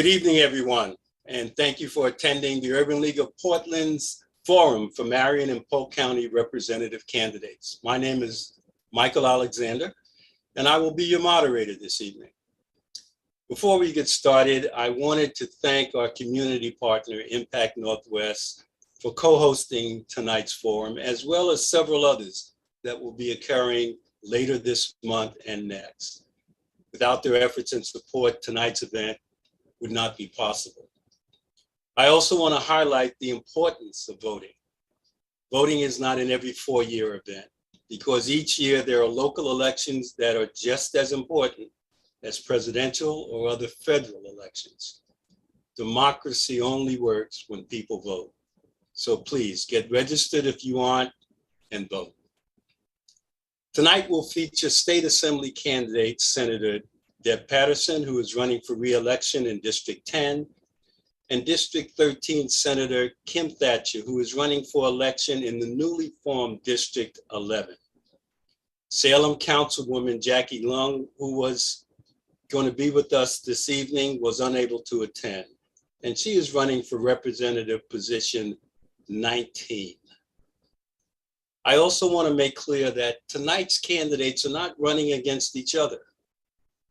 Good evening, everyone, and thank you for attending the Urban League of Portland's Forum for Marion and Polk County Representative Candidates. My name is Michael Alexander, and I will be your moderator this evening. Before we get started, I wanted to thank our community partner, Impact Northwest, for co-hosting tonight's forum, as well as several others that will be occurring later this month and next. Without their efforts and support, tonight's event would not be possible. I also want to highlight the importance of voting. Voting is not an every 4-year event because each year there are local elections that are just as important as presidential or other federal elections. Democracy only works when people vote. So please get registered if you want and vote. Tonight will feature State Assembly candidate Senator Deb Patterson, who is running for re-election in District 10, and District 13 Senator Kim Thatcher, who is running for election in the newly formed District 11. Salem Councilwoman Jackie Leung, who was going to be with us this evening, was unable to attend, and she is running for representative position 19. I also want to make clear that tonight's candidates are not running against each other.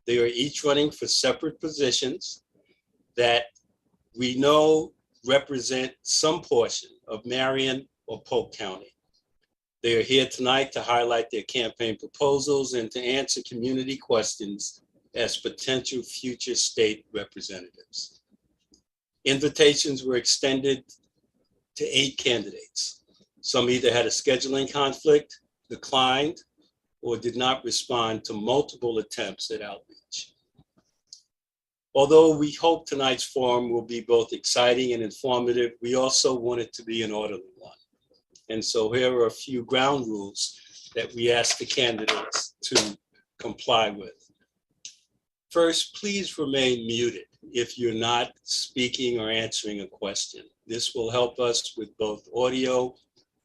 They are each running for separate positions that we know represent some portion of Marion or Polk County. They are here tonight to highlight their campaign proposals and to answer community questions as potential future state representatives. Invitations were extended to 8 candidates. Some either had a scheduling conflict, declined, or did not respond to multiple attempts at outreach. Although we hope tonight's forum will be both exciting and informative, we also want it to be an orderly one. And so here are a few ground rules that we ask the candidates to comply with. First, please remain muted if you're not speaking or answering a question. This will help us with both audio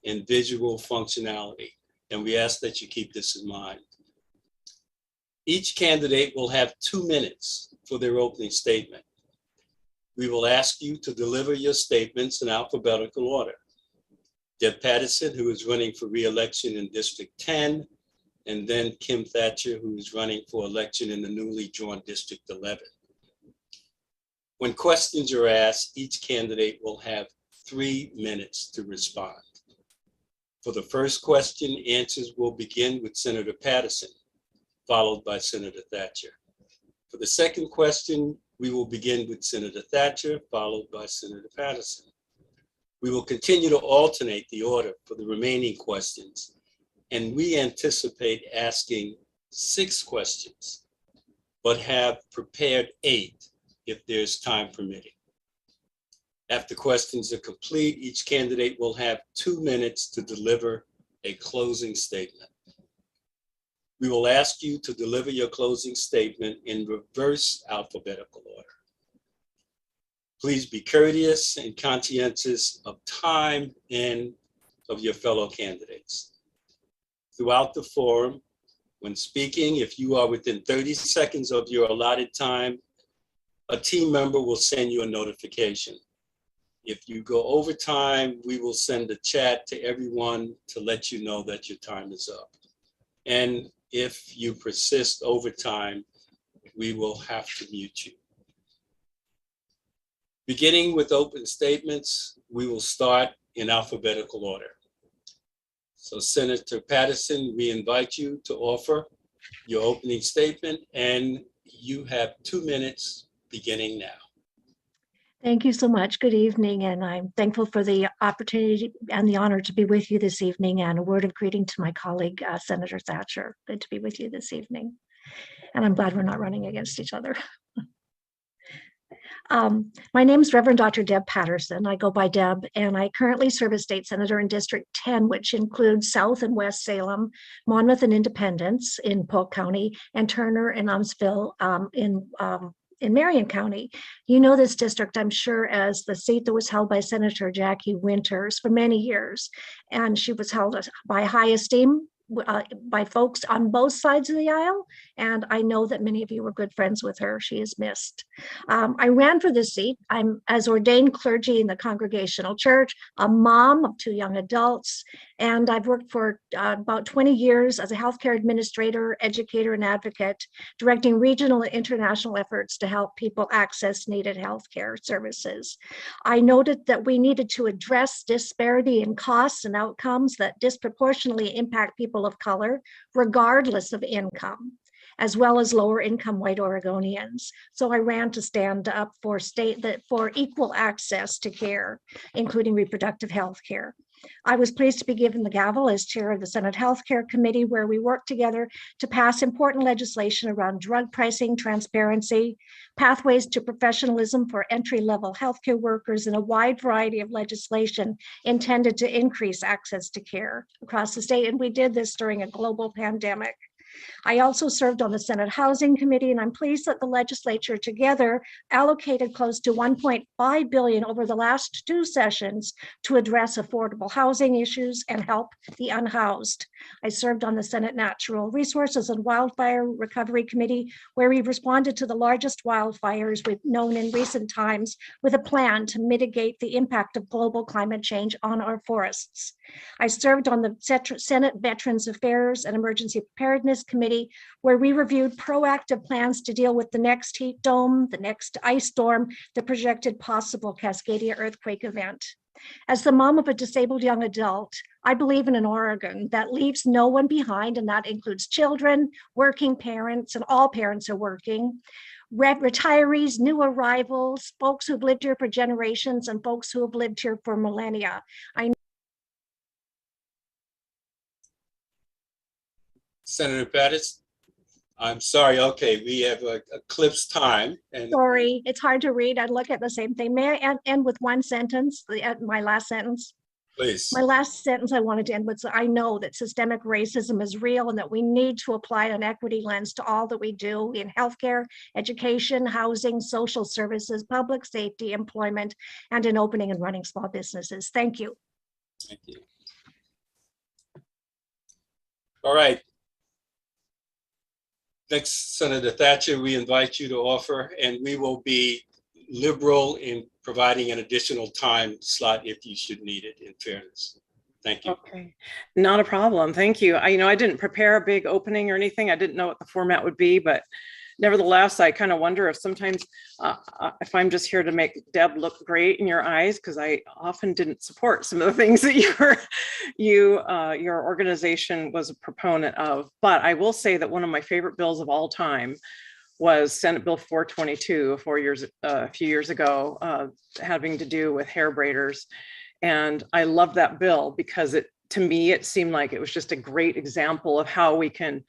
and visual functionality, and we ask that you keep this in mind. Each candidate will have 2 minutes for their opening statement. We will ask you to deliver your statements in alphabetical order. Deb Patterson, who is running for re-election in District 10, and then Kim Thatcher, who is running for election in the newly drawn District 11. When questions are asked, each candidate will have 3 minutes to respond. For the first question, answers will begin with Senator Patterson, followed by Senator Thatcher. For the second question, we will begin with Senator Thatcher, followed by Senator Patterson. We will continue to alternate the order for the remaining questions, and we anticipate asking 6 questions, but have prepared 8 if there's time permitting. After questions are complete, each candidate will have 2 minutes to deliver a closing statement. We will ask you to deliver your closing statement in reverse alphabetical order. Please be courteous and conscientious of time and of your fellow candidates. Throughout the forum, when speaking, if you are within 30 seconds of your allotted time, a team member will send you a notification. If you go over time, we will send a chat to everyone to let you know that your time is up. And if you persist over time, we will have to mute you. Beginning with open statements, we will start in alphabetical order. So Senator Patterson, we invite you to offer your opening statement, and you have 2 minutes beginning now. Thank you so much. Good evening, and I'm thankful for the opportunity and the honor to be with you this evening, and a word of greeting to my colleague, Senator Thatcher. Good to be with you this evening, and I'm glad we're not running against each other. My name is Reverend Dr. Deb Patterson. I go by Deb, and I currently serve as state senator in District 10, which includes South and West Salem, Monmouth and Independence in Polk County, and Turner and Umsville in Marion County. You know this district, I'm sure, as the seat that was held by Senator Jackie Winters for many years, and she was held by high esteem by folks on both sides of the aisle. And I know that many of you were good friends with her. She is missed. I ran for this seat. I'm as ordained clergy in the Congregational Church, a mom of 2 young adults, and I've worked for about 20 years as a healthcare administrator, educator, and advocate, directing regional and international efforts to help people access needed healthcare services. I noted that we needed to address disparity in costs and outcomes that disproportionately impact people of color, regardless of income, as well as lower income white Oregonians. So I ran to stand up for for equal access to care, including reproductive health care. I was pleased to be given the gavel as chair of the Senate Healthcare Committee, where we worked together to pass important legislation around drug pricing, transparency, pathways to professionalism for entry-level healthcare workers, and a wide variety of legislation intended to increase access to care across the state. And we did this during a global pandemic. I also served on the Senate Housing Committee, and I'm pleased that the legislature together allocated close to $1.5 billion over the last 2 sessions to address affordable housing issues and help the unhoused. I served on the Senate Natural Resources and Wildfire Recovery Committee, where we responded to the largest wildfires we've known in recent times with a plan to mitigate the impact of global climate change on our forests. I served on the Senate Veterans Affairs and Emergency Preparedness Committee, where we reviewed proactive plans to deal with the next heat dome, the next ice storm, the projected possible Cascadia earthquake event. As the mom of a disabled young adult, I believe in an Oregon that leaves no one behind, and that includes children, working parents, and all parents are working, retirees, new arrivals, folks who've lived here for generations, and folks who have lived here for millennia. Senator Patterson, I'm sorry. Okay, we have eclipsed time. And sorry, it's hard to read. I'd look at the same thing. May I end with one sentence? My last sentence. Please. My last sentence I wanted to end with: I know that systemic racism is real and that we need to apply an equity lens to all that we do in healthcare, education, housing, social services, public safety, employment, and in opening and running small businesses. Thank you. Thank you. All right. Next, Senator Thatcher, we invite you to offer, and we will be liberal in providing an additional time slot if you should need it, in fairness. Thank you. Okay, not a problem. Thank you. I didn't prepare a big opening or anything. I didn't know what the format would be, but nevertheless, I kind of wonder if sometimes if I'm just here to make Deb look great in your eyes, because I often didn't support some of the things that your organization was a proponent of. But I will say that one of my favorite bills of all time was Senate Bill 422 a few years ago, having to do with hair braiders. And I love that bill because to me, it seemed like it was just a great example of how we can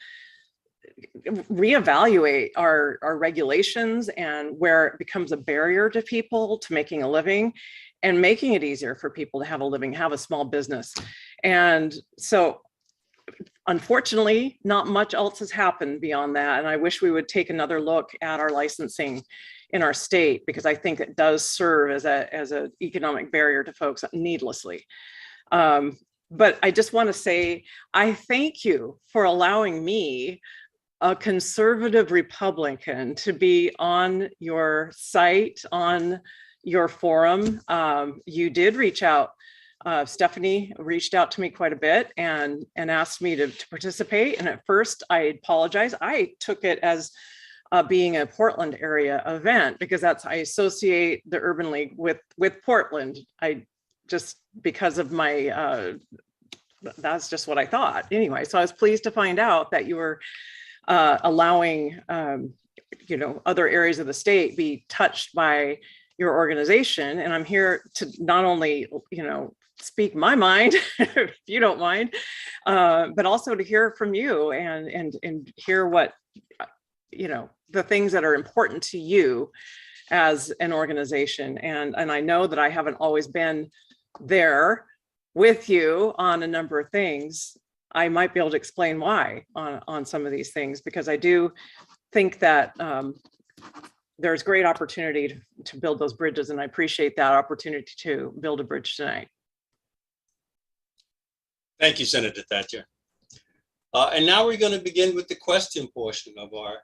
reevaluate our regulations and where it becomes a barrier to people to making a living, and making it easier for people to have a living, have a small business. And so unfortunately, not much else has happened beyond that. And I wish we would take another look at our licensing in our state, because I think it does serve as an economic barrier to folks needlessly. But I just want to say, I thank you for allowing me, a conservative Republican, to be on your site, on your forum. You did reach out. Stephanie reached out to me quite a bit and asked me to participate. And at first I apologized. I took it as being a Portland area event, because I associate the Urban League with Portland. Because of my, that's just what I thought. Anyway, so I was pleased to find out that you were allowing, other areas of the state be touched by your organization. And I'm here to not only, speak my mind, if you don't mind, but also to hear from you and hear what, the things that are important to you as an organization. And I know that I haven't always been there with you on a number of things. I might be able to explain why on some of these things, because I do think that there's great opportunity to build those bridges, and I appreciate that opportunity to build a bridge tonight. Thank you, Senator Thatcher. And now we're going to begin with the question portion of our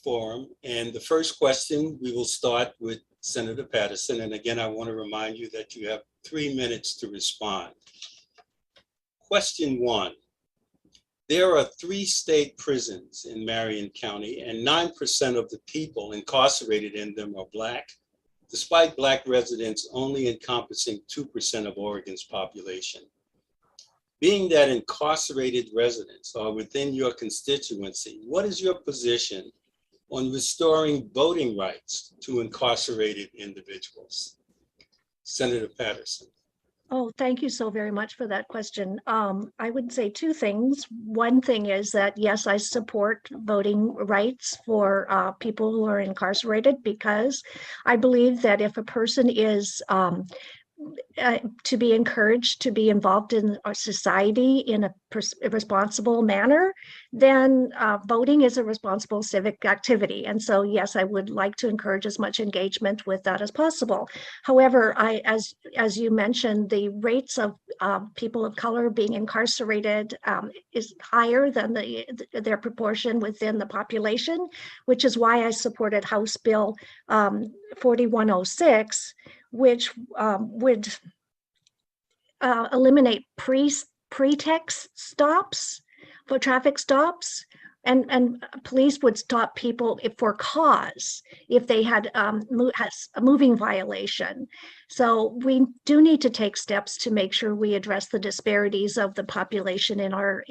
forum. And the first question, we will start with Senator Patterson. And again, I want to remind you that you have 3 minutes to respond. Question 1. There are 3 state prisons in Marion County, and 9% of the people incarcerated in them are Black, despite Black residents only encompassing 2% of Oregon's population. Being that incarcerated residents are within your constituency, what is your position on restoring voting rights to incarcerated individuals? Senator Patterson. Oh, thank you so very much for that question. I would say 2 things. One thing is that, yes, I support voting rights for people who are incarcerated, because I believe that if a person is to be encouraged to be involved in our society in a responsible manner, then voting is a responsible civic activity. And so, yes, I would like to encourage as much engagement with that as possible. However, as you mentioned, the rates of people of color being incarcerated is higher than their proportion within the population, which is why I supported House Bill 4106, which would eliminate pretext stops for traffic stops, and police would stop people for cause if they had a moving violation. So we do need to take steps to make sure we address the disparities of the population in our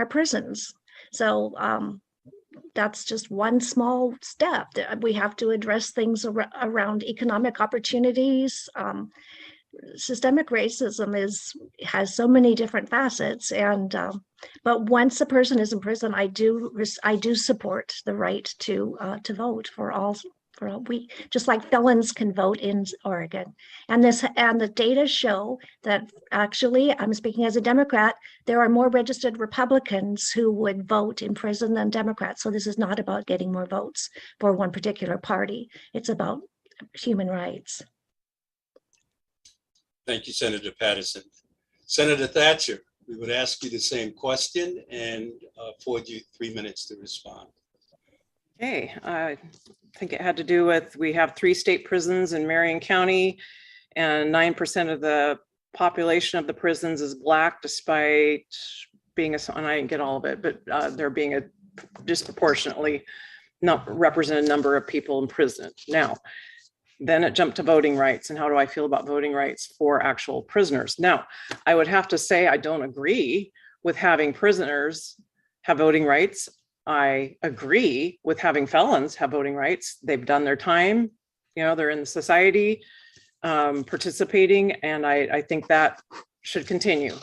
prisons. So that's just one small step. We have to address things around economic opportunities. Systemic racism has so many different facets, and but once a person is in prison, I do support the right to vote for all. We just like felons can vote in Oregon, and the data show that actually, I'm speaking as a Democrat, there are more registered Republicans who would vote in prison than Democrats. So this is not about getting more votes for one particular party. It's about human rights. Thank you, Senator Patterson. Senator Thatcher, we would ask you the same question and afford you 3 minutes to respond. Okay, I think it had to do with, we have 3 state prisons in Marion County, and 9% of the population of the prisons is Black, despite being and I didn't get all of it, but there being a disproportionately not represented number of people in prison. Now, then it jumped to voting rights, and how do I feel about voting rights for actual prisoners? Now, I would have to say I don't agree with having prisoners have voting rights. I agree with having felons have voting rights. They've done their time, they're in the society, participating, and I think that should continue.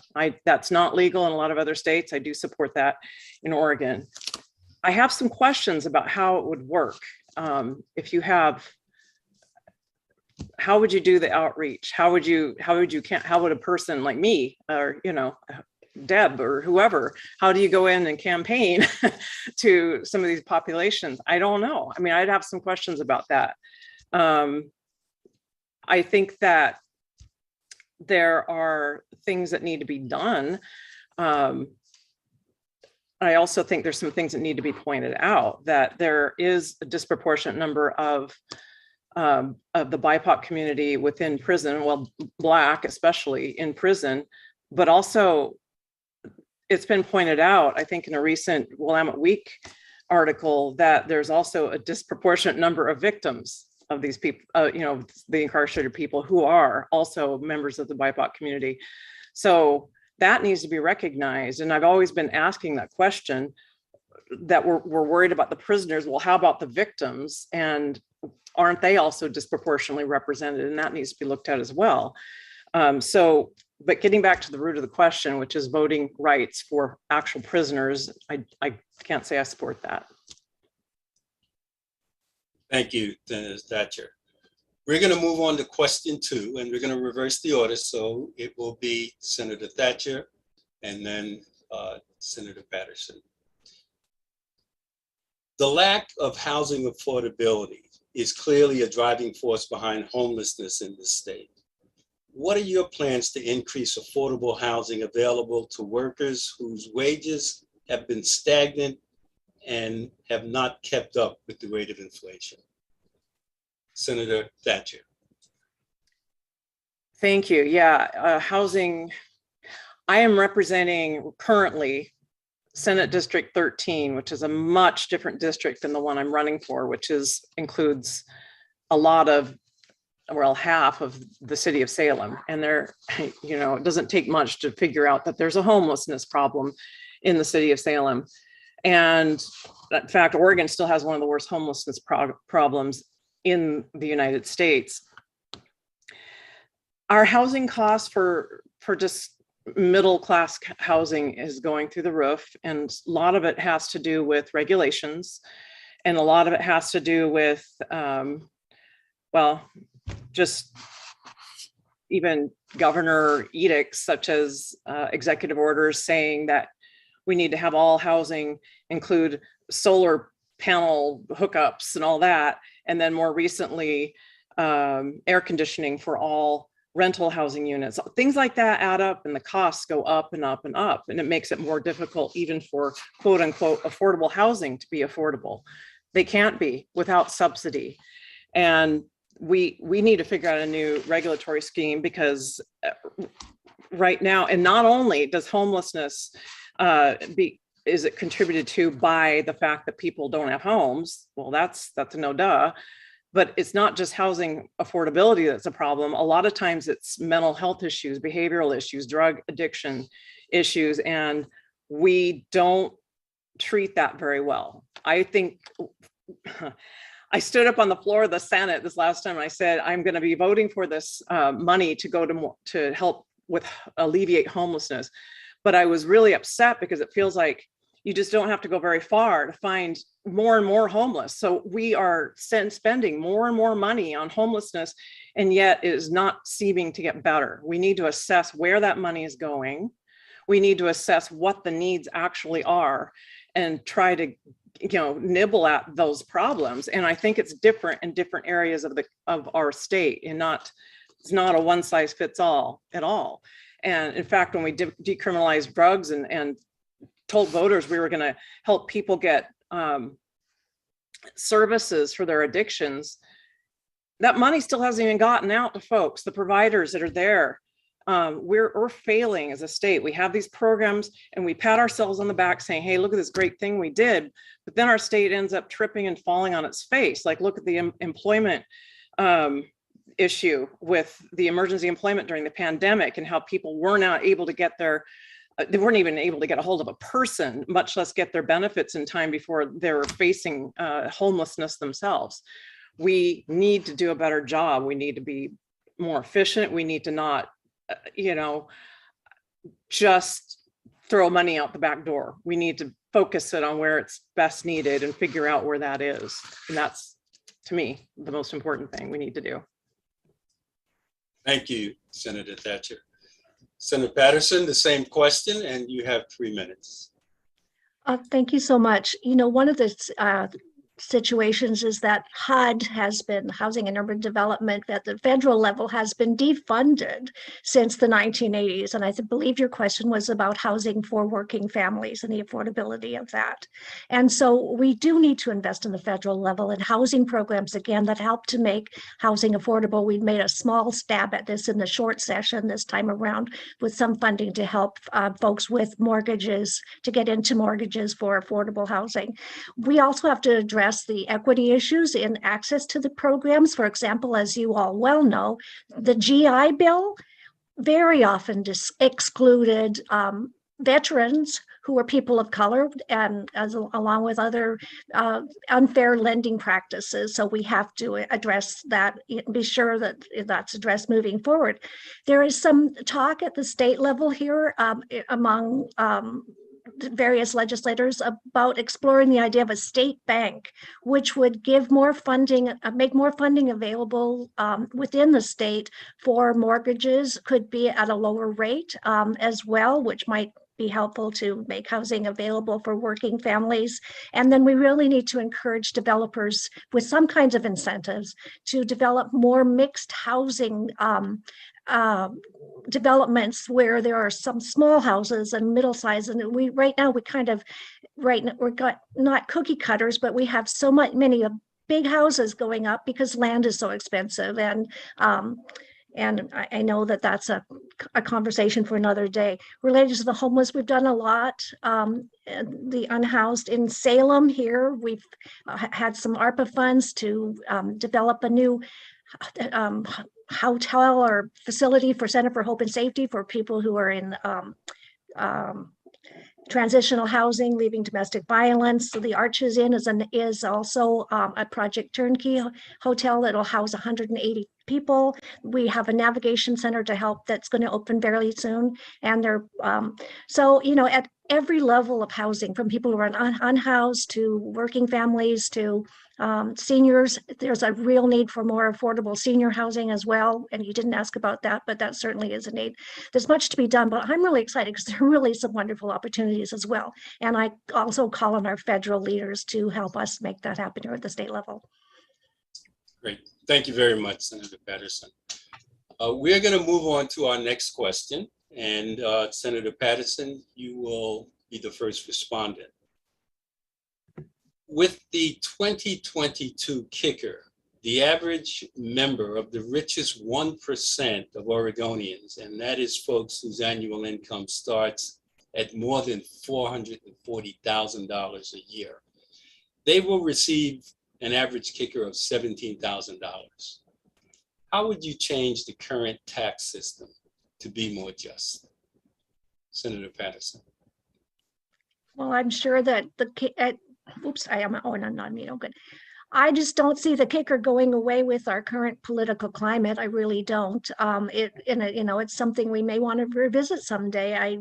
That's not legal in a lot of other states. I do support that in Oregon. I have some questions about how it would work. How would you do the outreach? How would a person like me, or Deb or whoever, how do you go in and campaign to some of these populations? I don't know. I mean, I'd have some questions about that. I think that there are things that need to be done. I also think there's some things that need to be pointed out, that there is a disproportionate number of the BIPOC community within prison, well, Black especially in prison, but also it's been pointed out, I think in a recent Willamette Week article, that there's also a disproportionate number of victims of these people, the incarcerated people who are also members of the BIPOC community. So that needs to be recognized. And I've always been asking that question, that we're worried about the prisoners. Well, how about the victims? And aren't they also disproportionately represented? And that needs to be looked at as well. But getting back to the root of the question, which is voting rights for actual prisoners, I can't say I support that. Thank you, Senator Thatcher. We're going to move on to question 2, and we're going to reverse the order. So it will be Senator Thatcher and then Senator Patterson. The lack of housing affordability is clearly a driving force behind homelessness in the state. what are your plans to increase affordable housing available to workers whose wages have been stagnant and have not kept up with the rate of inflation? Senator Thatcher. Thank you. Yeah, housing. I am representing currently Senate District 13, which is a much different district than the one I'm running for, which includes a lot of, well, half of the city of Salem. And there, it doesn't take much to figure out that there's a homelessness problem in the city of Salem. And in fact, Oregon still has one of the worst homelessness problems in the United States. Our housing costs for just middle class housing is going through the roof, and a lot of it has to do with regulations, and a lot of it has to do with just even governor edicts, such as executive orders saying that we need to have all housing include solar panel hookups and all that, and then more recently air conditioning for all rental housing units. Things like that add up, and the costs go up and up and up, and it makes it more difficult even for quote unquote affordable housing to be affordable. They can't be without subsidy. And we need to figure out a new regulatory scheme, because right now, and not only does homelessness is it contributed to by the fact that people don't have homes? Well, that's a no duh. But it's not just housing affordability that's a problem. A lot of times it's mental health issues, behavioral issues, drug addiction issues, and we don't treat that very well. I think I stood up on the floor of the Senate this last time and I said, I'm going to be voting for this money to go to help with alleviate homelessness. But I was really upset because it feels like you just don't have to go very far to find more and more homeless. So we are spending more and more money on homelessness, and yet it is not seeming to get better. We need to assess where that money is going. We need to assess what the needs actually are and try to nibble at those problems. And I think it's different in different areas of our state, and it's not a one size fits all at all. And in fact, when we decriminalized drugs and told voters we were going to help people get services for their addictions, that money still hasn't even gotten out to folks, the providers that are there. We're failing as a state. We have these programs and we pat ourselves on the back saying, hey, look at this great thing we did. But then our state ends up tripping and falling on its face. Like, look at the employment issue with the emergency employment during the pandemic, and how people were not able to get they weren't even able to get a hold of a person, much less get their benefits in time before they were facing homelessness themselves. We need to do a better job. We need to be more efficient. We need to not, just throw money out the back door. We need to focus it on where it's best needed and figure out where that is. And that's, to me, the most important thing we need to do. Thank you, Senator Thatcher. Senator Patterson, the same question, and you have 3 minutes. Thank you so much. One of the situations is that HUD has been, Housing and Urban Development, at the federal level has been defunded since the 1980s. And I believe your question was about housing for working families and the affordability of that. And so we do need to invest in the federal level in housing programs, again, that help to make housing affordable. We made a small stab at this in the short session this time around with some funding to help folks with mortgages, to get into mortgages for affordable housing. We also have to address the equity issues in access to the programs. For example, as you all well know, the GI Bill very often excluded veterans who are people of color, and along with other unfair lending practices. So we have to address that, be sure that that's addressed moving forward. There is some talk at the state level here among various legislators about exploring the idea of a state bank, which would give more funding, make more funding available within the state for mortgages, could be at a lower rate as well, which might be helpful to make housing available for working families. And then we really need to encourage developers with some kinds of incentives to develop more mixed housing developments where there are some small houses and middle size. And right now we're got not cookie cutters, but we have so many big houses going up because land is so expensive. And I know that that's a conversation for another day. Related to the homeless, we've done a lot. The unhoused in Salem here, we've had some ARPA funds to develop a new hotel or facility for Center for Hope and Safety for people who are in transitional housing, leaving domestic violence. So the Arches Inn is also a Project Turnkey hotel that'll house 180 people. We have a navigation center to help that's going to open fairly soon. And they're so, at every level of housing, from people who are unhoused to working families to seniors, there's a real need for more affordable senior housing as well. And you didn't ask about that, but that certainly is a need. There's much to be done, but I'm really excited because there are really some wonderful opportunities as well. And I also call on our federal leaders to help us make that happen here at the state level. Great. Thank you very much, Senator Patterson. We're going to move on to our next question. And Senator Patterson, you will be the first respondent. With the 2022 kicker, the average member of the richest 1% of Oregonians, and that is folks whose annual income starts at more than $440,000 a year, they will receive an average kicker of $17,000. How would you change the current tax system to be more just? Senator Patterson. Well, I'm sure that oops, I am on mute. Oh, good. I just don't see the kicker going away with our current political climate. I really don't. It's something we may want to revisit someday.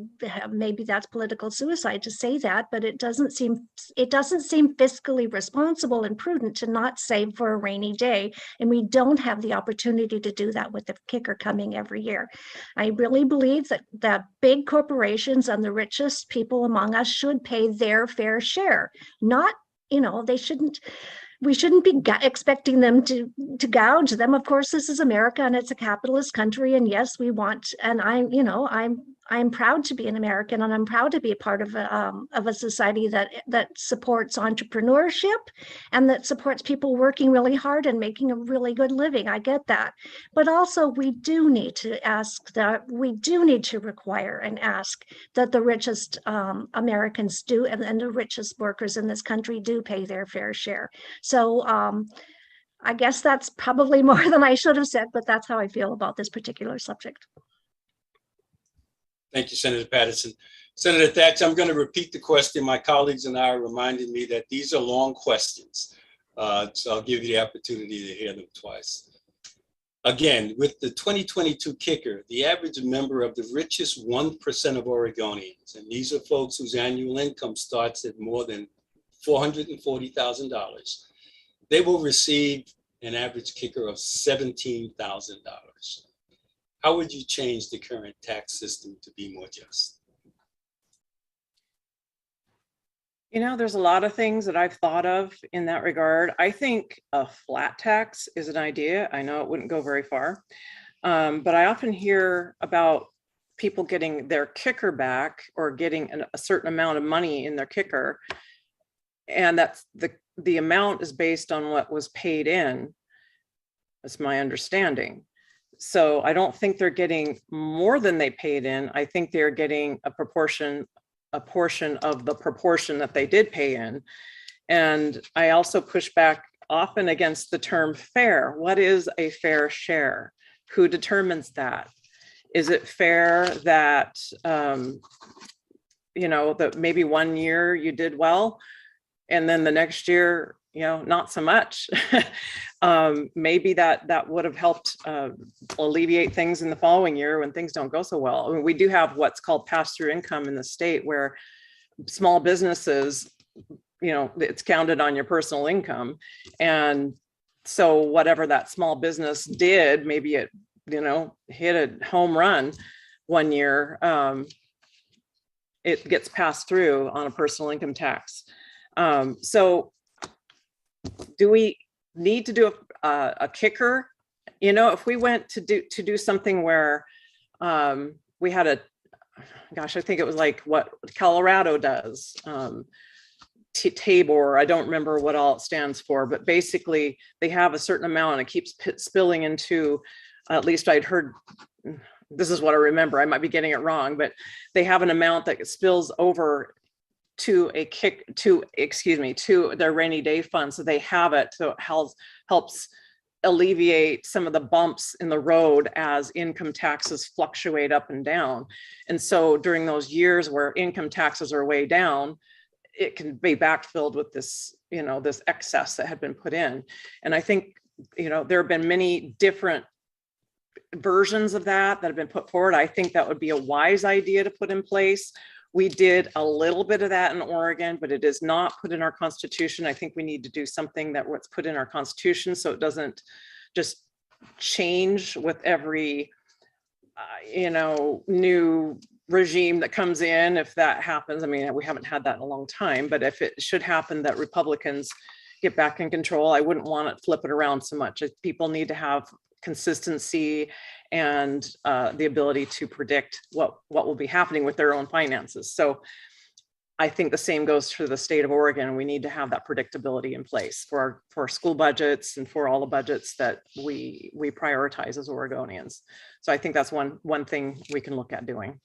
Maybe that's political suicide to say that, but it doesn't seem fiscally responsible and prudent to not save for a rainy day. And we don't have the opportunity to do that with the kicker coming every year. I really believe that big corporations and the richest people among us should pay their fair share. Not, we shouldn't be expecting them to gouge them. Of course, this is America and it's a capitalist country. And yes, we want, and I'm proud to be an American, and I'm proud to be a part of a society that supports entrepreneurship and that supports people working really hard and making a really good living. I get that. But also we do need to require and ask that the richest Americans do, and the richest workers in this country do pay their fair share. So I guess that's probably more than I should have said, but that's how I feel about this particular subject. Thank you, Senator Patterson. Senator Thatcher, I'm going to repeat the question. My colleagues and I reminded me that these are long questions, so I'll give you the opportunity to hear them twice. Again, with the 2022 kicker, the average member of the richest 1% of Oregonians, and these are folks whose annual income starts at more than $440,000, they will receive an average kicker of $17,000. How would you change the current tax system to be more just? There's a lot of things that I've thought of in that regard. I think a flat tax is an idea. I know it wouldn't go very far, but I often hear about people getting their kicker back or getting a certain amount of money in their kicker. And that's the amount is based on what was paid in. That's my understanding. So I don't think they're getting more than they paid in. I think they're getting a portion of the proportion that they did pay in. And I also push back often against the term fair. What is a fair share? Who determines that? Is it fair that, that maybe one year you did well, and then the next year, not so much? Maybe that would have helped alleviate things in the following year when things don't go so well. I mean, we do have what's called pass-through income in the state, where small businesses, it's counted on your personal income. And so whatever that small business did, maybe it, hit a home run one year. it gets passed through on a personal income tax. So do we need to do a kicker? You know, if we went to do something where we had gosh, I think it was like what Colorado does, Tabor, I don't remember what all it stands for, but basically they have a certain amount and it keeps spilling into, at least I'd heard, this is what I remember, I might be getting it wrong, but they have an amount that spills over to their rainy day fund. So they have it, so it helps alleviate some of the bumps in the road as income taxes fluctuate up and down. And so during those years where income taxes are way down, it can be backfilled with this, you know, this excess that had been put in. And I think, you know, there have been many different versions of that have been put forward. I think that would be a wise idea to put in place. We did a little bit of that in Oregon, but it is not put in our constitution. I think we need to do something that what's put in our constitution so it doesn't just change with every, you know, new regime that comes in. If that happens, I mean, we haven't had that in a long time, but if it should happen that Republicans get back in control, I wouldn't want it flip it around so much. People need to have consistency and the ability to predict what will be happening with their own finances. So I think the same goes for the state of Oregon. We need to have that predictability in place for our school budgets and for all the budgets that we prioritize as Oregonians. So I think that's one thing we can look at doing.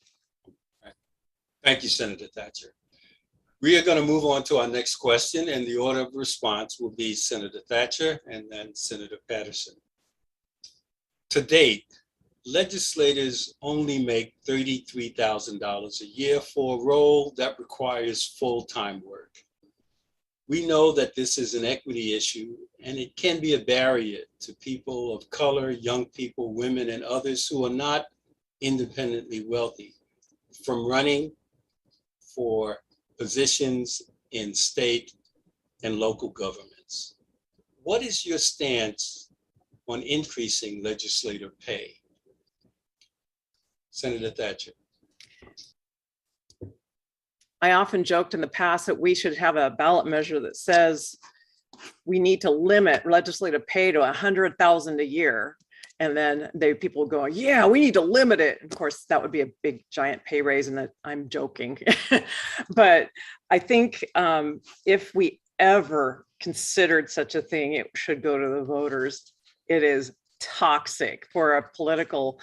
Thank you, Senator Thatcher. We are going to move on to our next question, and the order of response will be Senator Thatcher and then Senator Patterson. To date, legislators only make $33,000 a year for a role that requires full-time work. We know that this is an equity issue, and it can be a barrier to people of color, young people, women, and others who are not independently wealthy from running for positions in state and local governments. What is your stance on increasing legislator pay? Senator Thatcher. I often joked in the past that we should have a ballot measure that says we need to limit legislative pay to $100,000 a year. And then people go, yeah, we need to limit it. Of course, that would be a big giant pay raise, and that I'm joking. But I think if we ever considered such a thing, it should go to the voters. It is toxic for a political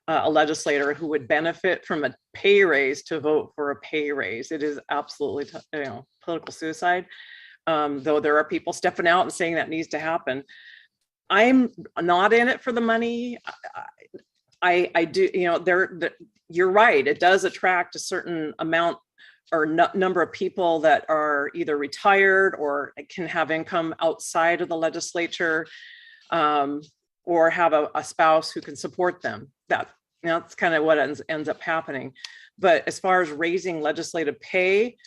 a legislator who would benefit from a pay raise to vote for a pay raise. It is absolutely, political suicide. Though there are people stepping out and saying that needs to happen. I'm not in it for the money. I do, you're right. It does attract a certain amount or number of people that are either retired or can have income outside of the legislature, or have a spouse who can support them. That's kind of what ends up happening. But as far as raising legislative pay,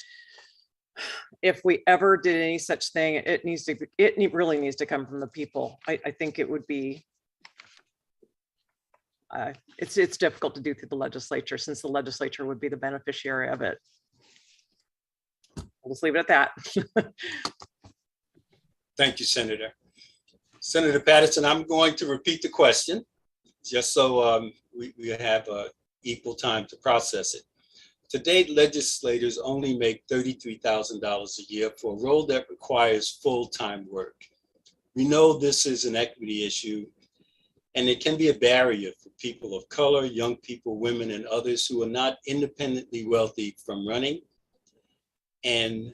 if we ever did any such thing, it really needs to come from the people. I think it would be, it's difficult to do through the legislature, since the legislature would be the beneficiary of it. I'll just leave it at that. Thank you, Senator. Senator Patterson, I'm going to repeat the question just so we have equal time to process it. To date, legislators only make $33,000 a year for a role that requires full-time work. We know this is an equity issue, and it can be a barrier for people of color, young people, women, and others who are not independently wealthy from running and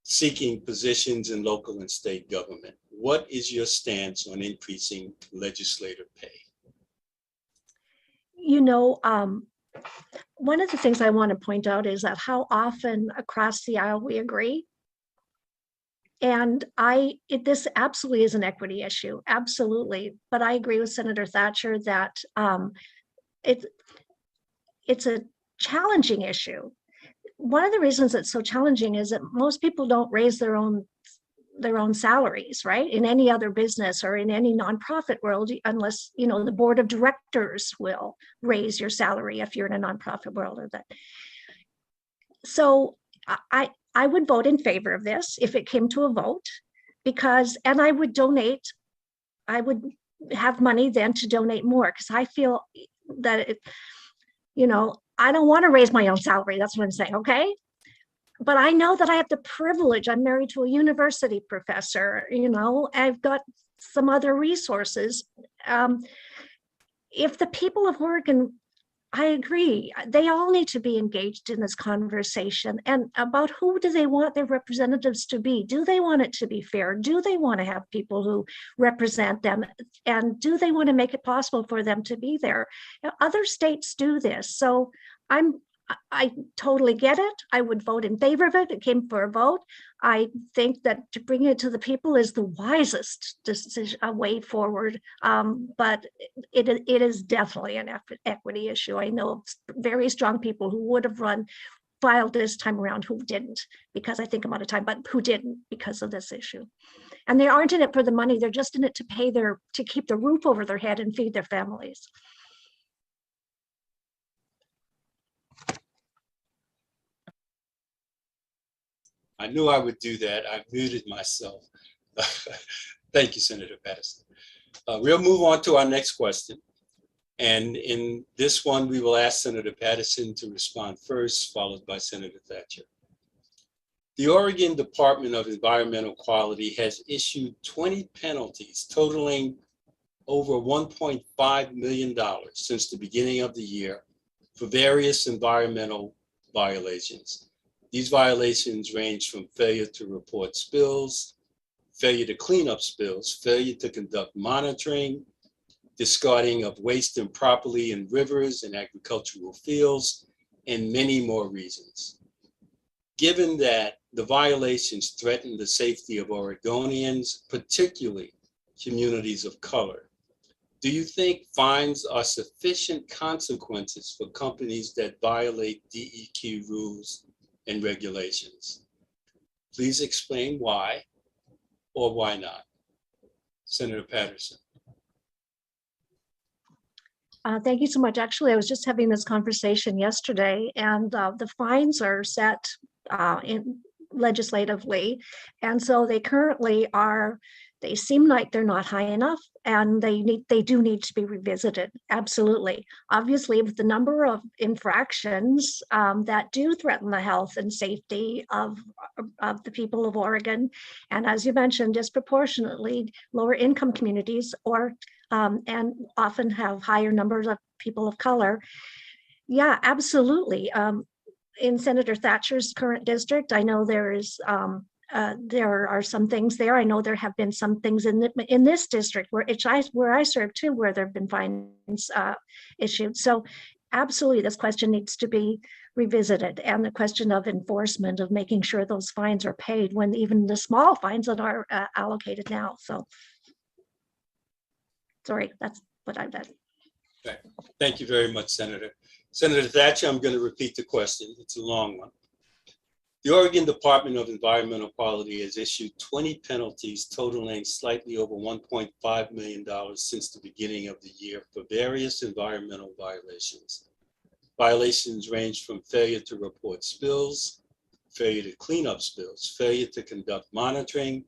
seeking positions in local and state government. What is your stance on increasing legislator pay? One of the things I want to point out is that how often across the aisle we agree. And this absolutely is an equity issue, absolutely. But I agree with Senator Thatcher that it's a challenging issue. One of the reasons it's so challenging is that most people don't raise their own salaries, right? In any other business or in any nonprofit world, unless, the board of directors will raise your salary if you're in a nonprofit world or that. So I would vote in favor of this if it came to a vote, because, and I would donate, I would have money then to donate more, because I feel that it, I don't want to raise my own salary. That's what I'm saying. Okay. But I know that I have the privilege. I'm married to a university professor, I've got some other resources. If the people of Oregon, I agree, they all need to be engaged in this conversation and about who do they want their representatives to be? Do they want it to be fair? Do they want to have people who represent them? And do they want to make it possible for them to be there? Other states do this. So I totally get it. I would vote in favor of it. It came for a vote. I think that to bring it to the people is the wisest decision, way forward. But it is definitely an equity issue. I know very strong people who would have filed this time around who didn't, because I think I'm out of time, but who didn't because of this issue. And they aren't in it for the money. They're just in it to keep the roof over their head and feed their families. I knew I would do that. I muted myself. Thank you, Senator Patterson. We'll move on to our next question. And in this one, we will ask Senator Patterson to respond first, followed by Senator Thatcher. The Oregon Department of Environmental Quality has issued 20 penalties totaling over $1.5 million since the beginning of the year for various environmental violations. These violations range from failure to report spills, failure to clean up spills, failure to conduct monitoring, discarding of waste improperly in rivers and agricultural fields, and many more reasons. Given that the violations threaten the safety of Oregonians, particularly communities of color, do you think fines are sufficient consequences for companies that violate DEQ rules and regulations? Please explain why or why not. Senator Patterson. Thank you so much. Actually, I was just having this conversation yesterday, and the fines are set legislatively. And so they currently are, they seem like they're not high enough, and they do need to be revisited. Absolutely. Obviously, with the number of infractions that do threaten the health and safety of the people of Oregon, and as you mentioned, disproportionately lower income communities, or and often have higher numbers of people of color. Yeah, absolutely. In Senator Thatcher's current district, I know there are some things there. I know there have been some things in this district where I serve too, where there have been fines issued. So absolutely, this question needs to be revisited, and the question of enforcement, of making sure those fines are paid when even the small fines that are allocated now. So sorry, that's what I've done. Okay. Thank you very much, Senator. Senator Thatcher, I'm going to repeat the question. It's a long one. The Oregon Department of Environmental Quality has issued 20 penalties totaling slightly over $1.5 million since the beginning of the year for various environmental violations. Violations range from failure to report spills, failure to clean up spills, failure to conduct monitoring,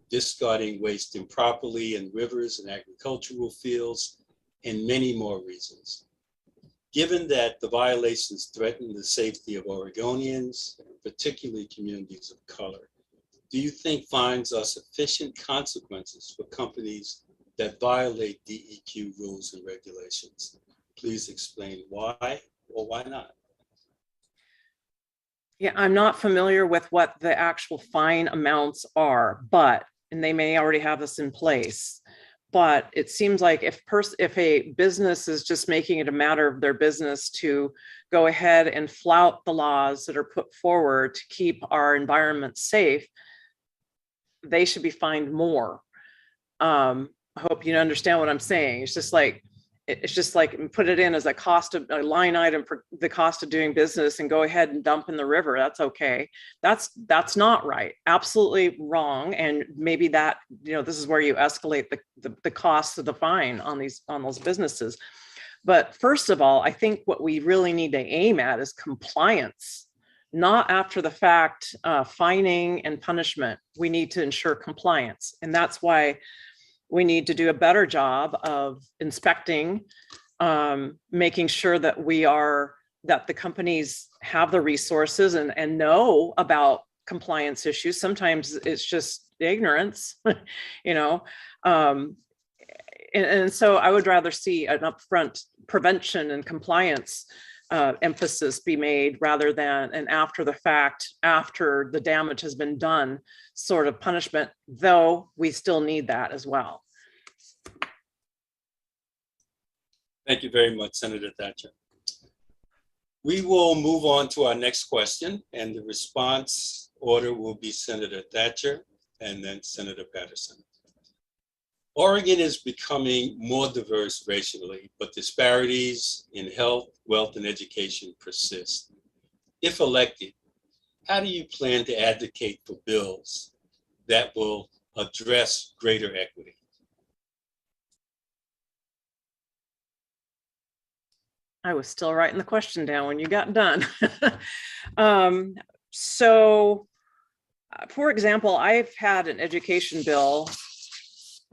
discarding waste improperly in rivers and agricultural fields, and many more reasons. Given that the violations threaten the safety of Oregonians, particularly communities of color, do you think fines are sufficient consequences for companies that violate DEQ rules and regulations? Please explain why or why not. Yeah, I'm not familiar with what the actual fine amounts are, and they may already have this in place. But it seems like if a business is just making it a matter of their business to go ahead and flout the laws that are put forward to keep our environment safe, they should be fined more. I hope you understand what I'm saying. It's just like put it in as a line item for the cost of doing business and go ahead and dump in the river. That's okay. That's not right. Absolutely wrong. And maybe that, this is where you escalate the cost of the fine on those businesses. But first of all, I think what we really need to aim at is compliance not after the fact fining and punishment. We need to ensure compliance. And that's why we need to do a better job of inspecting, making sure that that the companies have the resources and know about compliance issues. Sometimes it's just ignorance, you know. And so I would rather see an upfront prevention and compliance emphasis be made rather than an after the fact, after the damage has been done sort of punishment, though we still need that as well. Thank you very much, Senator Thatcher. We will move on to our next question, and the response order will be Senator Thatcher and then Senator Patterson. Oregon is becoming more diverse racially, but disparities in health, wealth, and education persist. If elected, how do you plan to advocate for bills that will address greater equity? I was still writing the question down when you got done. So, for example, I've had an education bill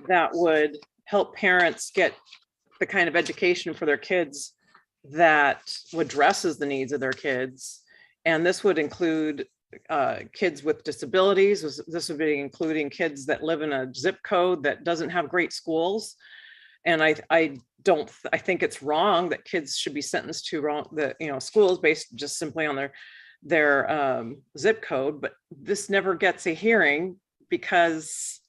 that would help parents get the kind of education for their kids that addresses the needs of their kids. And this would include kids with disabilities. This would be including kids that live in a zip code that doesn't have great schools. And I think it's wrong that kids should be sentenced to schools based just simply on their zip code. But this never gets a hearing because,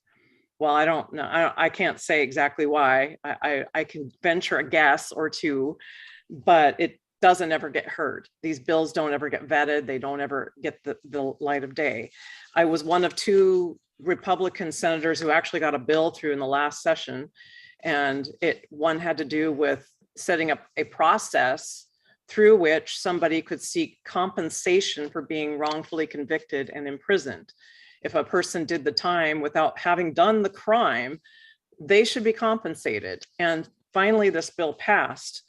well, I don't know. I can't say exactly why. I can venture a guess or two, but it doesn't ever get heard. These bills don't ever get vetted. They don't ever get the light of day. I was one of two Republican senators who actually got a bill through in the last session. And one had to do with setting up a process through which somebody could seek compensation for being wrongfully convicted and imprisoned. If a person did the time without having done the crime, they should be compensated. And finally, this bill passed.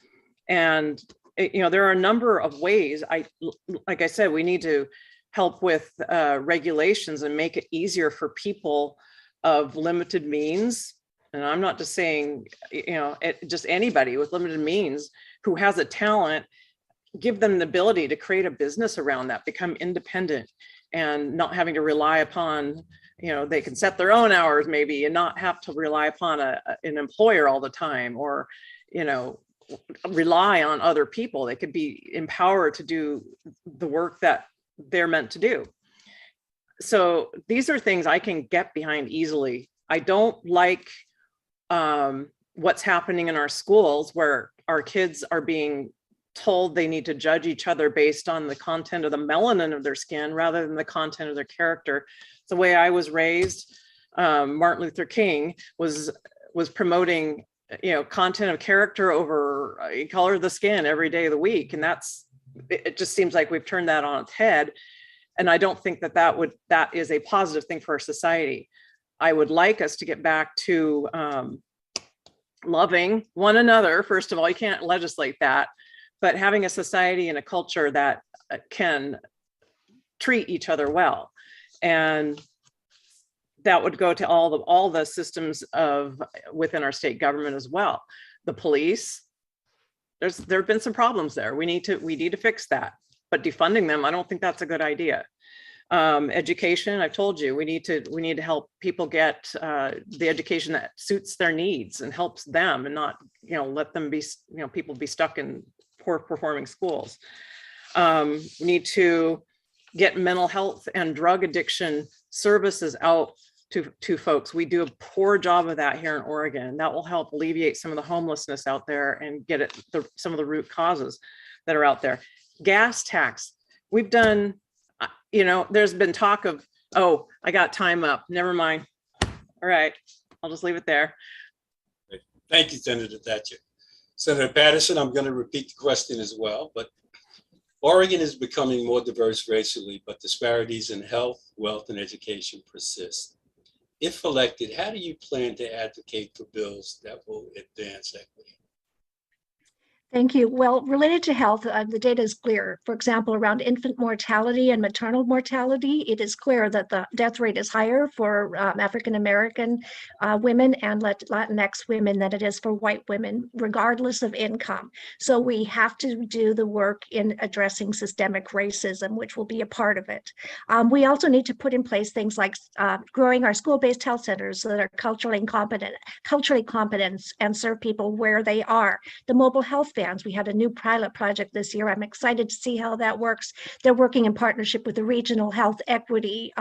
And there are a number of ways. Like I said, we need to help with regulations and make it easier for people of limited means. And I'm not just saying, just anybody with limited means who has a talent, give them the ability to create a business around that, become independent and not having to rely upon, they can set their own hours maybe and not have to rely upon an employer all the time or, rely on other people. They could be empowered to do the work that they're meant to do. So these are things I can get behind easily. I don't like what's happening in our schools where our kids are being told they need to judge each other based on the content of the melanin of their skin rather than the content of their character. The way I was raised, Martin Luther King was promoting content of character over color of the skin every day of the week. And it just seems like we've turned that on its head. And I don't think that is a positive thing for our society. I would like us to get back to loving one another. First of all, you can't legislate that, but having a society and a culture that can treat each other well. And that would go to all the systems within our state government as well. The police, there have been some problems there. We need to fix that, but defunding them, I don't think that's a good idea. Education, I've told you, we need to help people get the education that suits their needs and helps them, and not let them be people be stuck in poor performing schools. We need to get mental health and drug addiction services out to folks. We do a poor job of that here in Oregon. That will help alleviate some of the homelessness out there and get some of the root causes that are out there. Gas tax, we've done. There's been talk of, oh, I got time up. Never mind. All right, I'll just leave it there. Thank you, Senator Thatcher. Senator Patterson, I'm going to repeat the question as well, but Oregon is becoming more diverse racially, but disparities in health, wealth, and education persist. If elected, how do you plan to advocate for bills that will advance equity? Thank you. Well, related to health, the data is clear. For example, around infant mortality and maternal mortality, it is clear that the death rate is higher for African-American women and Latinx women than it is for white women, regardless of income. So we have to do the work in addressing systemic racism, which will be a part of it. We also need to put in place things like growing our school-based health centers that are culturally competent and serve people where they are. The mobile health vans, we had a new pilot project this year. I'm excited to see how that works. They're working in partnership with the regional health equity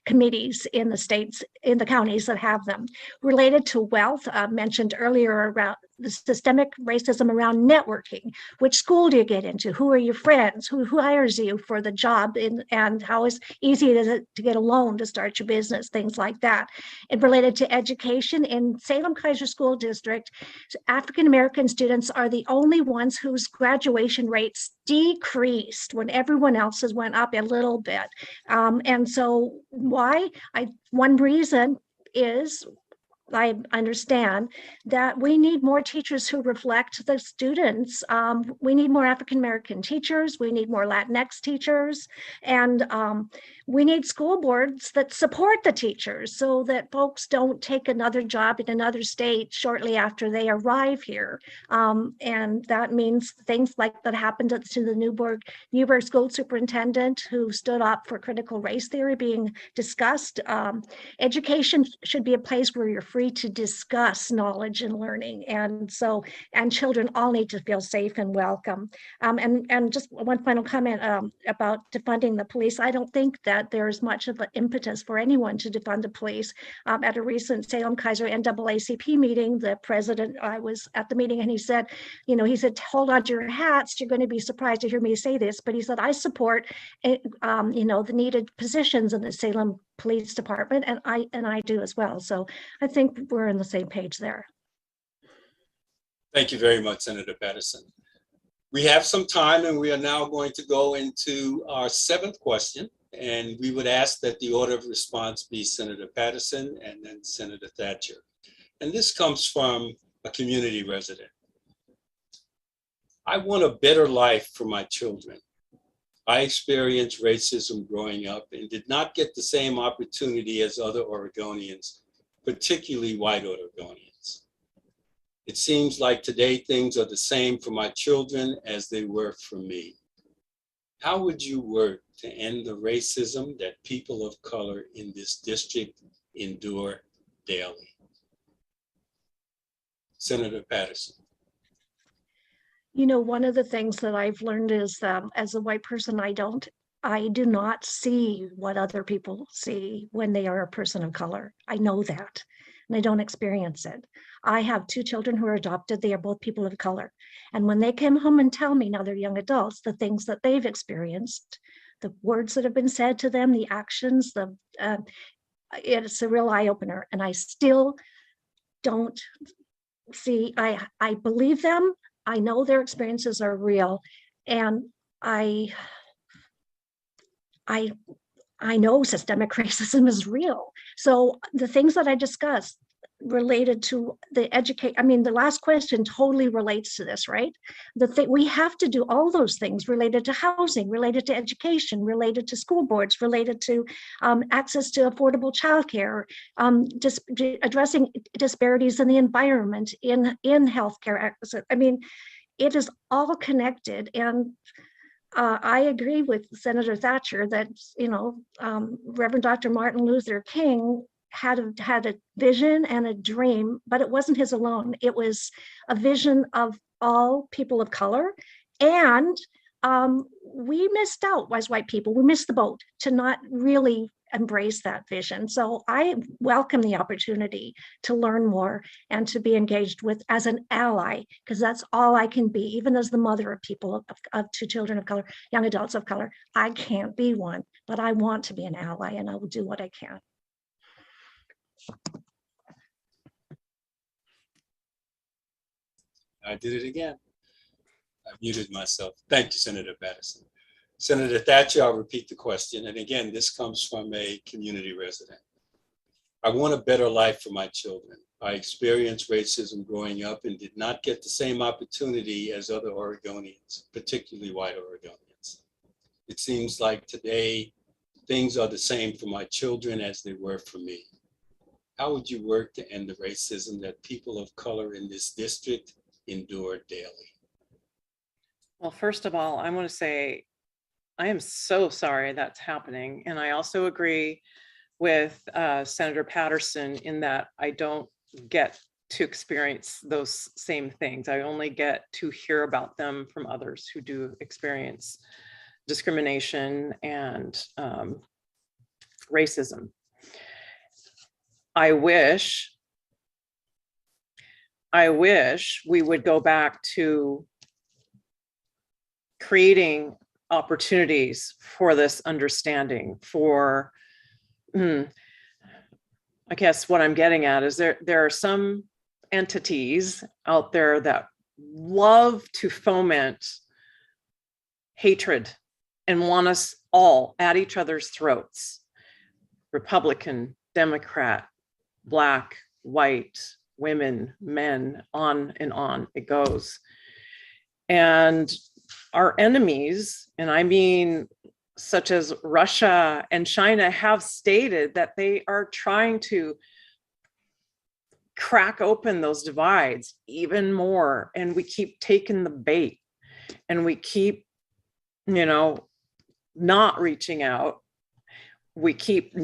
committees in the states, in the counties that have them. Related to wealth, mentioned earlier around the systemic racism around networking. Which school do you get into? Who are your friends? Who hires you for the job? And how is easy is it to get a loan to start your business? Things like that. And related to education, in Salem Keizer School District, African-American students are the only ones whose graduation rates decreased when everyone else's went up a little bit. And so why? One reason is, I understand that we need more teachers who reflect the students. We need more African-American teachers. We need more Latinx teachers. And we need school boards that support the teachers so that folks don't take another job in another state shortly after they arrive here. And that means things like that happened to the Newburgh school superintendent who stood up for critical race theory being discussed. Education should be a place where you're free to discuss knowledge and learning. And children all need to feel safe and welcome. And just one final comment about defunding the police. I don't think that there's much of an impetus for anyone to defund the police. At a recent Salem Keizer NAACP meeting, the president, I was at the meeting, and he said, hold on to your hats. You're going to be surprised to hear me say this, but he said, I support, the needed positions in the Salem Police Department, and I do as well. So I think we're on the same page there. Thank you very much, Senator Patterson. We have some time, and we are now going to go into our 7th question. And we would ask that the order of response be Senator Patterson and then Senator Thatcher. And this comes from a community resident. I want a better life for my children. I experienced racism growing up and did not get the same opportunity as other Oregonians, particularly white Oregonians. It seems like today things are the same for my children as they were for me. How would you work to end the racism that people of color in this district endure daily? Senator Patterson. One of the things that I've learned is as a white person, I do not see what other people see when they are a person of color. I know that, and I don't experience it. I have 2 children who are adopted. They are both people of color. And when they come home and tell me, now they're young adults, the things that they've experienced, the words that have been said to them, the actions, it's a real eye opener. And I still don't see, I believe them. I know their experiences are real. And I know systemic racism is real. So the things that I discussed related to the the last question totally relates to this, right? We have to do all those things related to housing, related to education, related to school boards, related to access to affordable childcare, just addressing disparities in the environment, in healthcare. It is all connected. And I agree with Senator Thatcher that, Reverend Dr. Martin Luther King had a vision and a dream, but it wasn't his alone. It was a vision of all people of color. And we missed out as white people. We missed the boat to not really embrace that vision. So I welcome the opportunity to learn more and to be engaged with as an ally, because that's all I can be. Even as the mother of of 2 children of color, young adults of color, I can't be one, but I want to be an ally, and I will do what I can. I did it again. I muted myself. Thank you, Senator Patterson. Senator Thatcher, I'll repeat the question. And again, this comes from a community resident. I want a better life for my children. I experienced racism growing up and did not get the same opportunity as other Oregonians, particularly white Oregonians. It seems like today things are the same for my children as they were for me. How would you work to end the racism that people of color in this district endure daily? Well, first of all, I want to say I am so sorry that's happening. And I also agree with Senator Patterson in that I don't get to experience those same things. I only get to hear about them from others who do experience discrimination and racism. I wish we would go back to creating opportunities for this understanding, for I guess what I'm getting at is there are some entities out there that love to foment hatred and want us all at each other's throats. Republican, Democrat, Black, white, women, men, on it goes. And our enemies, and I mean such as Russia and China, have stated that they are trying to crack open those divides even more. And we keep taking the bait and we keep, not reaching out. We keep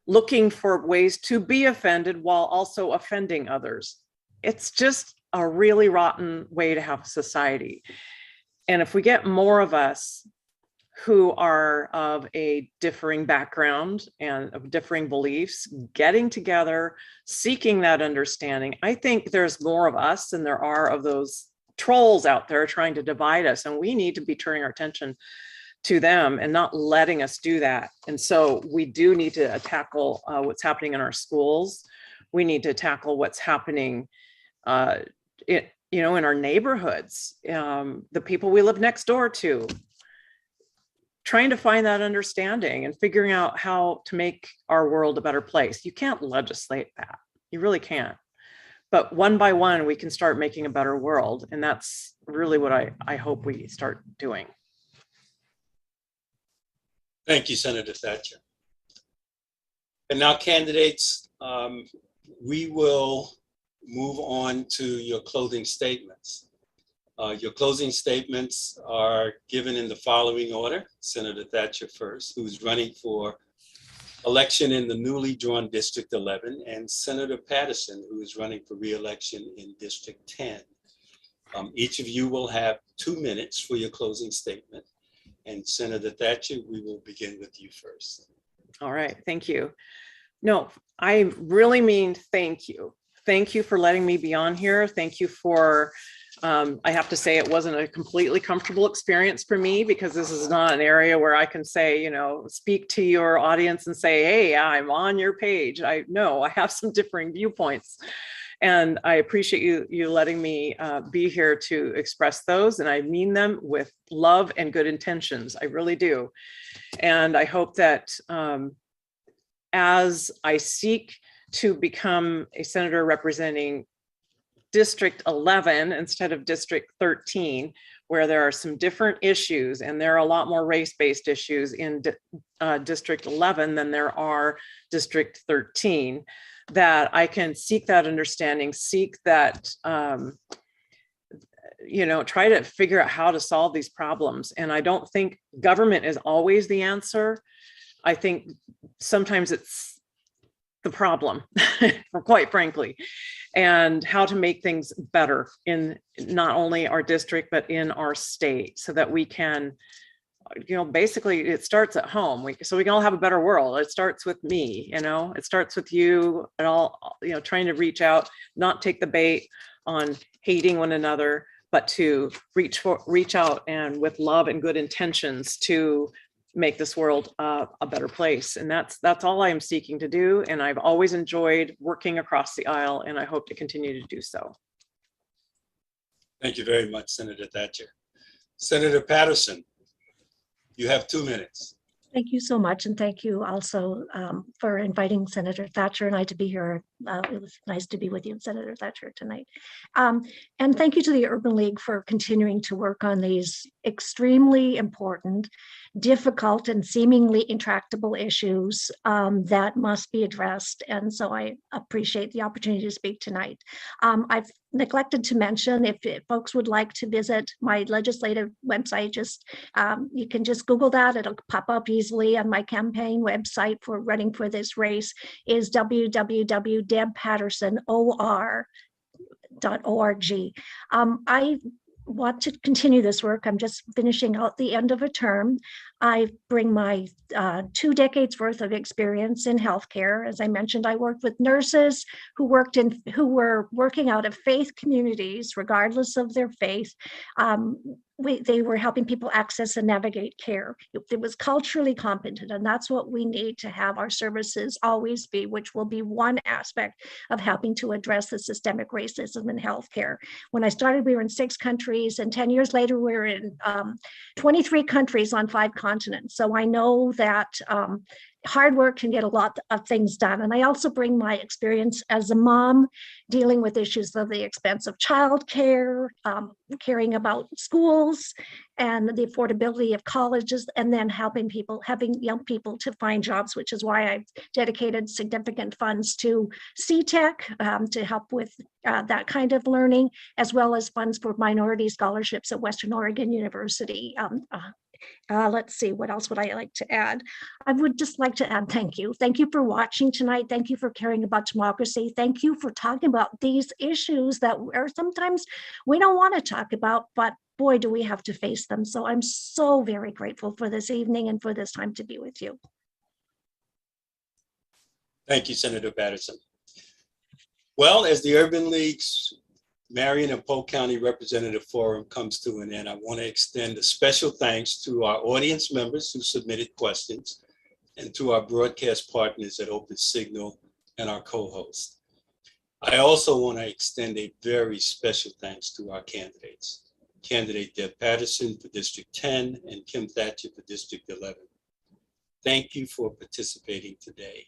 looking for ways to be offended while also offending others. It's just a really rotten way to have a society. And if we get more of us who are of a differing background and of differing beliefs, getting together, seeking that understanding, I think there's more of us than there are of those trolls out there trying to divide us. And we need to be turning our attention to them and not letting us do that. And so we do need to tackle what's happening in our schools. We need to tackle what's happening in our neighborhoods, the people we live next door to, trying to find that understanding and figuring out how to make our world a better place. You can't legislate that. You really can't. But one by one, we can start making a better world. And that's really what I hope we start doing. Thank you, Senator Thatcher. And now, candidates, we will move on to your closing statements. Your closing statements are given in the following order. Senator Thatcher first, who's running for election in the newly drawn District 11, and Senator Patterson, who is running for re-election in District 10. Each of you will have 2 minutes for your closing statement. And Senator Thatcher, we will begin with you first. All right, thank you. No, I really mean thank you. Thank you for letting me be on here. Thank you for, I have to say it wasn't a completely comfortable experience for me, because this is not an area where I can say, speak to your audience and say, hey, I'm on your page. I have some differing viewpoints. And I appreciate you letting me be here to express those. And I mean them with love and good intentions. I really do. And I hope that as I seek to become a senator representing District 11 instead of District 13, where there are some different issues, and there are a lot more race-based issues in District 11 than there are District 13, that I can seek that understanding, seek that, try to figure out how to solve these problems. And I don't think government is always the answer. I think sometimes it's the problem, quite frankly, and how to make things better in not only our district, but in our state, so that we can, basically it starts at home. So we can all have a better world. It starts with me, it starts with you and all, trying to reach out, not take the bait on hating one another, but to reach out and with love and good intentions to make this world a better place. And that's all I am seeking to do. And I've always enjoyed working across the aisle, and I hope to continue to do so. Thank you very much, Senator Thatcher. Senator Patterson, you have 2 minutes. Thank you so much. And thank you also for inviting Senator Thatcher and I to be here. It was nice to be with you, Senator Thatcher, tonight. And thank you to the Urban League for continuing to work on these extremely important, difficult, and seemingly intractable issues that must be addressed. And so I appreciate the opportunity to speak tonight. I've neglected to mention, if folks would like to visit my legislative website, just you can just Google that. It'll pop up easily on my campaign website for running for this race is www.debpattersonor.org. I want to continue this work. I'm just finishing out the end of a term. I bring my 2 decades worth of experience in healthcare. As I mentioned, I worked with nurses who were working out of faith communities, regardless of their faith. They were helping people access and navigate care. It was culturally competent, and that's what we need to have our services always be, which will be one aspect of helping to address the systemic racism in healthcare. When I started, we were in 6 countries, and 10 years later, we're in 23 countries on 5 continents. So I know that hard work can get a lot of things done. And I also bring my experience as a mom dealing with issues of the expense of childcare, caring about schools and the affordability of colleges, and then having young people to find jobs, which is why I've dedicated significant funds to CTEC to help with that kind of learning, as well as funds for minority scholarships at Western Oregon University. Let's see, what else would I like to add? I would just like to add thank you. Thank you for watching tonight. Thank you for caring about democracy. Thank you for talking about these issues that are sometimes we don't want to talk about, but boy, do we have to face them. So I'm so very grateful for this evening and for this time to be with you. Thank you, Senator Patterson. Well, as the Urban League's Marion and Polk County Representative Forum comes to an end, I want to extend a special thanks to our audience members who submitted questions and to our broadcast partners at Open Signal and our co-host. I also want to extend a very special thanks to our candidates, candidate Deb Patterson for District 10 and Kim Thatcher for District 11. Thank you for participating today.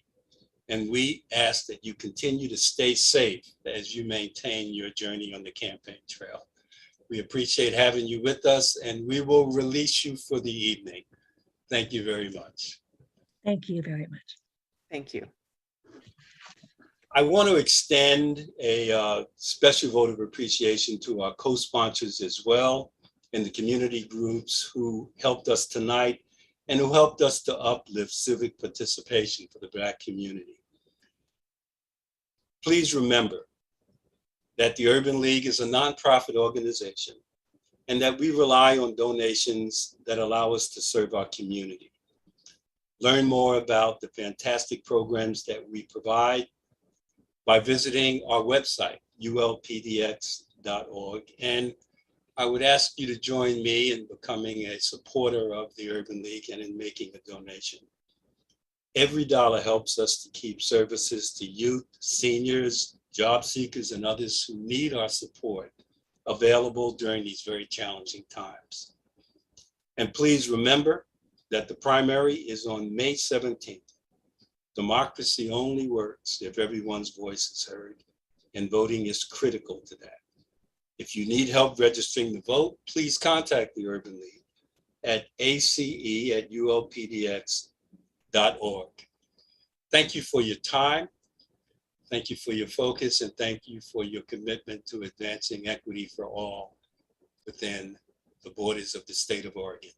And we ask that you continue to stay safe as you maintain your journey on the campaign trail. We appreciate having you with us, and we will release you for the evening. Thank you very much. Thank you very much. Thank you. I want to extend a special vote of appreciation to our co-sponsors as well, and the community groups who helped us tonight and who helped us to uplift civic participation for the Black community. Please remember that the Urban League is a nonprofit organization and that we rely on donations that allow us to serve our community. Learn more about the fantastic programs that we provide by visiting our website, ulpdx.org. And I would ask you to join me in becoming a supporter of the Urban League and in making a donation. Every dollar helps us to keep services to youth, seniors, job seekers, and others who need our support available during these very challenging times. And please remember that the primary is on May 17th. Democracy only works if everyone's voice is heard, and voting is critical to that. If you need help registering the vote, please contact the Urban League at ace@ulpdx.org. Thank you for your time. Thank you for your focus, and thank you for your commitment to advancing equity for all within the borders of the state of Oregon.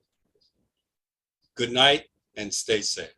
Good night and stay safe.